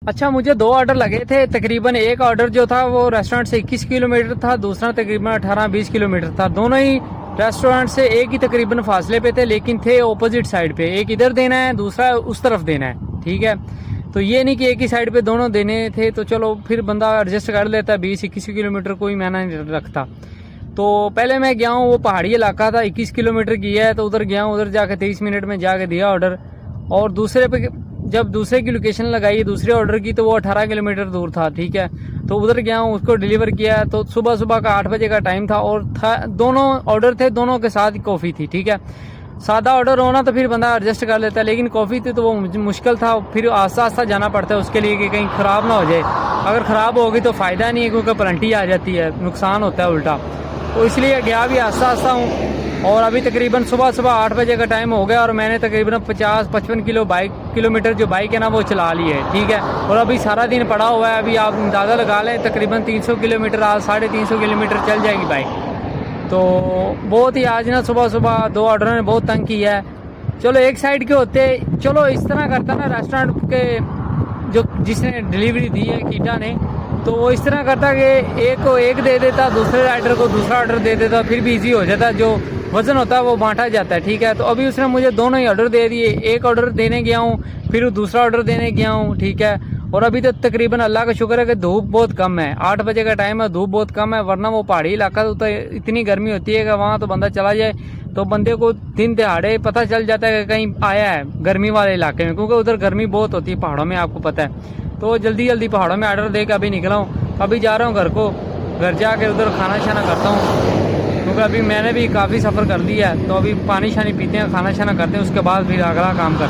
अच्छा, मुझे 2 ऑर्डर लगे थे। तकरीबन एक ऑर्डर जो था वो रेस्टोरेंट से 21 किलोमीटर था, दूसरा तकरीबन 18-20 किलोमीटर था। दोनों ही रेस्टोरेंट से एक ही तकरीबन फासले पे थे, लेकिन थे ऑपोजिट साइड पे। एक इधर देना है, दूसरा उस तरफ देना है, ठीक है। तो ये नहीं कि एक ही साइड पे दोनों देने थे, तो चलो फिर बंदा एडजस्ट कर लेता है। 20-21 किलोमीटर कोई मैंने नहीं रखता। तो पहले मैं गया हूँ, वो पहाड़ी इलाका था, 21 किलोमीटर की है, तो उधर गया हूँ। उधर जाके 23 मिनट में जाके दिया ऑर्डर। और दूसरे पे जब दूसरे की लोकेशन लगाई दूसरे ऑर्डर की, तो वो 18 किलोमीटर दूर था, ठीक है। तो उधर गया हूँ, उसको डिलीवर किया। तो सुबह सुबह का 8 बजे का टाइम था, और दोनों ऑर्डर थे, दोनों के साथ कॉफ़ी थी, ठीक है। सादा ऑर्डर होना तो फिर बंदा एडजस्ट कर लेता है, लेकिन कॉफ़ी थी तो वो मुश्किल था। फिर आस्ता आस्ता जाना पड़ता है उसके लिए कि कहीं ख़राब ना हो जाए। अगर ख़राब होगी तो फ़ायदा नहीं है, क्योंकि पलंटी आ जाती है, नुकसान होता है उल्टा। तो इसलिए गया भी आस्ता आस्ता हूँ। और अभी तकरीबन सुबह सुबह 8 बजे का टाइम हो गया, और मैंने तकरीबन 50-55 किलोमीटर जो बाइक है ना वो चला ली है, ठीक है। और अभी सारा दिन पड़ा हुआ है। अभी आप अंदाज़ा लगा लें, तकरीबन 300 किलोमीटर, आज 350 किलोमीटर चल जाएगी बाइक। तो बहुत ही आज ना सुबह सुबह 2 ऑर्डरों ने बहुत तंग किया है। चलो एक साइड के होते, चलो इस तरह करता ना रेस्टोरेंट के जो जिसने डिलीवरी दी है कीटा ने, तो वो इस तरह करता कि एक को एक दे देता, दूसरे राइडर को दूसरा ऑर्डर दे देता, फिर भी इजी हो जाता। जो वजन होता है वो बांटा जाता है, ठीक है। तो अभी उसने मुझे दोनों ही ऑर्डर दे दिए। एक ऑर्डर देने गया हूँ, फिर दूसरा ऑर्डर देने गया हूँ, ठीक है। और अभी तो तकरीबन अल्लाह का शुक्र है कि धूप बहुत कम है। 8 बजे का टाइम है, धूप बहुत कम है, वरना वो पहाड़ी इलाका तो इतनी गर्मी होती है कि वहाँ तो बंदा चला जाए तो बंदे को दिन दिहाड़े पता चल जाता है कि कहीं आया है गर्मी वाले इलाके में, क्योंकि उधर गर्मी बहुत होती है पहाड़ों में, आपको पता है। तो जल्दी जल्दी पहाड़ों में ऑर्डर दे के अभी निकला हूँ। अभी जा रहा हूँ घर को, घर जाके उधर खाना शाना करता हूँ, क्योंकि अभी मैंने भी काफ़ी सफ़र कर लिया है। तो अभी पानी शानी पीते हैं, खाना शाना करते हैं, उसके बाद फिर अगला काम करते हैं।